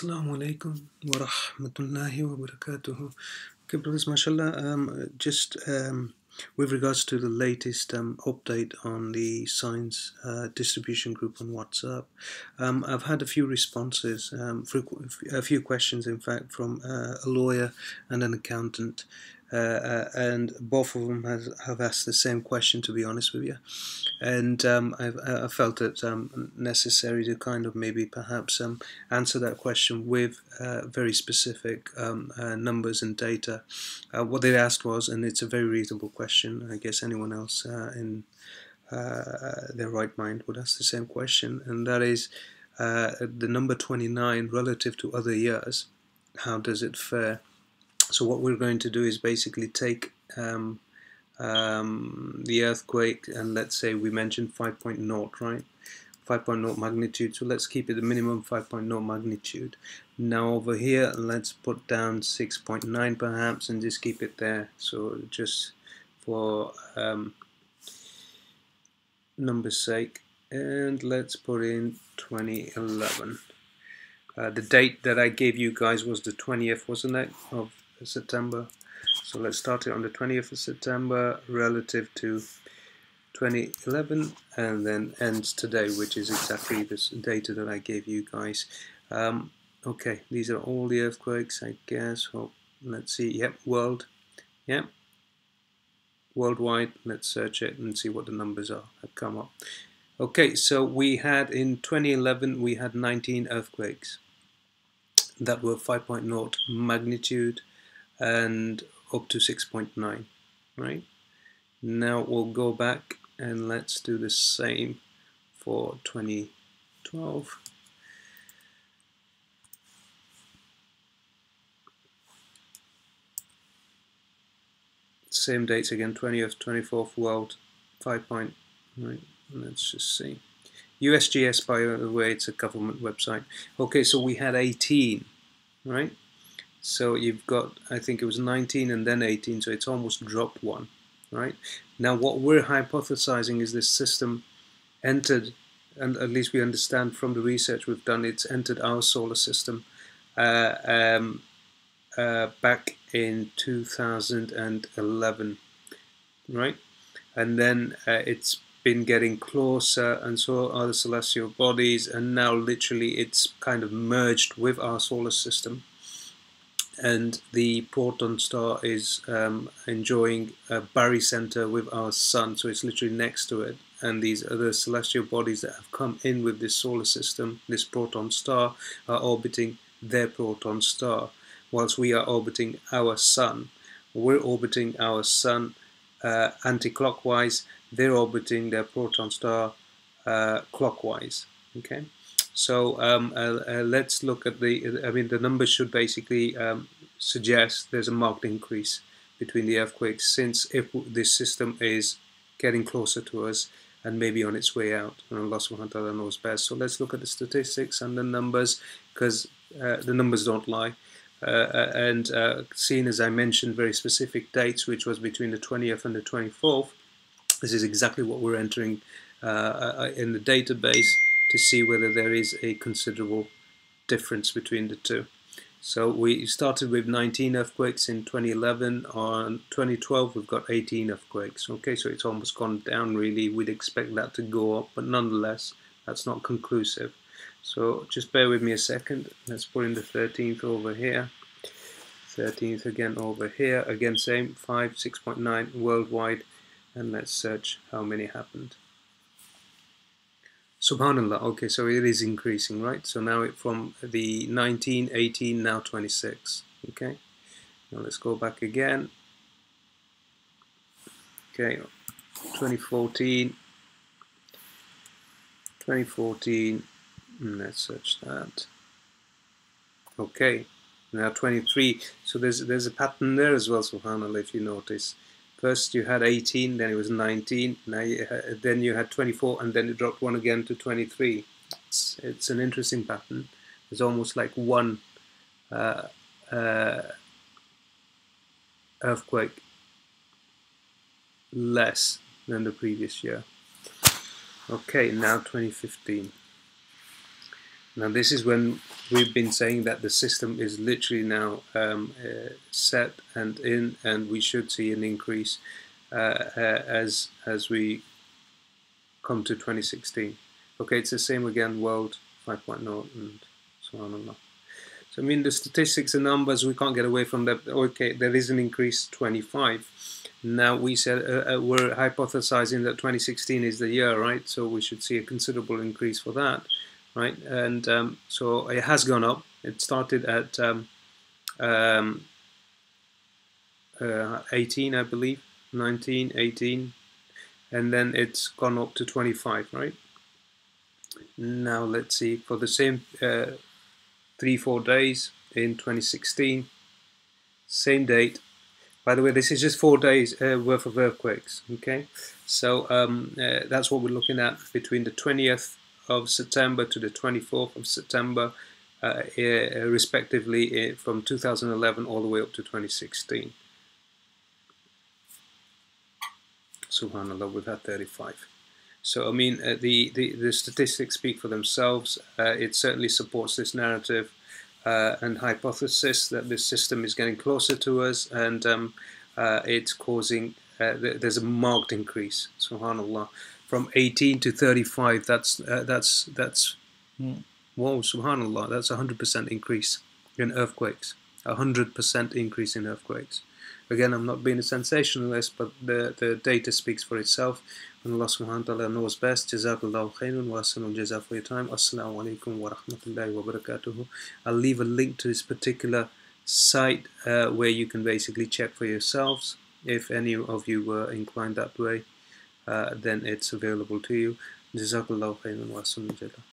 Assalamu alaikum wa rahmatullahi wa barakatuhu. Okay, brothers, mashallah, just with regards to the latest update on the science distribution group on WhatsApp, I've had a few responses, a few questions, in fact, from a lawyer and an accountant, and both of them have asked the same question, to be honest with you. And I felt it necessary to kind of maybe perhaps answer that question with very specific numbers and data. What they asked was, and it's a very reasonable question, I guess anyone else in their right mind would ask the same question, and that is the number 29 relative to other years, how does it fare? So what we're going to do is basically take the earthquake, and let's say we mentioned 5.0, right? 5.0 magnitude, so let's keep it the minimum 5.0 magnitude. Now over here, let's put down 6.9 perhaps, and just keep it there. So just for number's sake, and let's put in 2011. The date that I gave you guys was the 20th, wasn't it, of September? So let's start it on the 20th of September relative to 2011, and then ends today, which is exactly this data that I gave you guys. Okay, these are all the earthquakes, I guess. Oh, let's see. Yep, world. Yep, worldwide. Let's search it and see what the numbers are that come up. Okay, so we had in 2011 we had 19 earthquakes that were 5.0 magnitude and up to 6.9, right? Now we'll go back and let's do the same for 2012. Same dates again, 20th, 24th, world, 5 point, right? Let's just see. USGS, by the way, it's a government website. Okay, so we had 18, right? So you've got, I think it was 19 and then 18, so it's almost dropped one, right? Now what we're hypothesizing is this system entered, and at least we understand from the research we've done, it's entered our solar system back in 2011, right? And then it's been getting closer, and so are the celestial bodies, and now literally it's kind of merged with our solar system. And the proton star is enjoying a barycenter with our sun, so it's literally next to it. And these other celestial bodies that have come in with this solar system, this proton star, are orbiting their proton star, whilst we are orbiting our sun. We're orbiting our sun anti-clockwise, they're orbiting their proton star clockwise. Okay. So let's look at the numbers should basically suggest there's a marked increase between the earthquakes, since if this system is getting closer to us and maybe on its way out, and Allah subhanahu wa ta'ala knows best. So let's look at the statistics and the numbers, because the numbers don't lie. Seeing as I mentioned very specific dates, which was between the 20th and the 24th, this is exactly what we're entering in the database to see whether there is a considerable difference between the two. So we started with 19 earthquakes in 2011. On 2012 we've got 18 earthquakes. Okay, so it's almost gone down really. We'd expect that to go up, but nonetheless that's not conclusive. So just bear with me a second. Let's put in the 13th over here. 13th again over here. Again same, 5, 6.9 worldwide, and let's search how many happened. Subhanallah. Okay, so it is increasing, right? So now it from the 19, 18, now 26. Okay, now let's go back again. Okay, 2014, let's search that. Okay, now 23. So there's a pattern there as well, subhanallah, if you notice. First you had 18, then it was 19, now then you had 24, and then it dropped one again to 23. It's an interesting pattern. It's almost like one earthquake less than the previous year. Okay, now 2015. Now this is when we've been saying that the system is literally now set and in, and we should see an increase as we come to 2016. Okay, it's the same again, world 5.0 and so on and on. So I mean, the statistics and numbers, we can't get away from that. Okay, there is an increase 25. Now we said we're hypothesizing that 2016 is the year, right? So we should see a considerable increase for that, right? And so it has gone up. It started at 18, I believe, 19, 18, and then it's gone up to 25, right? Now let's see, for the same 3-4 days in 2016, same date. By the way, this is just 4 days worth of earthquakes, okay? So that's what we're looking at between the 20th of September to the 24th of September, respectively, from 2011 all the way up to 2016. Subhanallah, we've had 35. So, I mean, the statistics speak for themselves. It certainly supports this narrative and hypothesis that this system is getting closer to us, and it's causing, there's a marked increase, subhanallah. From 18 to 35, that's whoa, subhanallah, that's 100% increase in earthquakes. 100% increase in earthquakes. Again, I'm not being a sensationalist, but the data speaks for itself. And Allah subhanahu wa ta'ala knows best. Jazakallahu khairun wa ahsanul jaza for your time. Assalamu alaikum wa rahmatullahi wa barakatuhu. I'll leave a link to this particular site where you can basically check for yourselves. If any of you were inclined that way, then it's available to you. Jazakallahu khairun wa ahsanul jaza.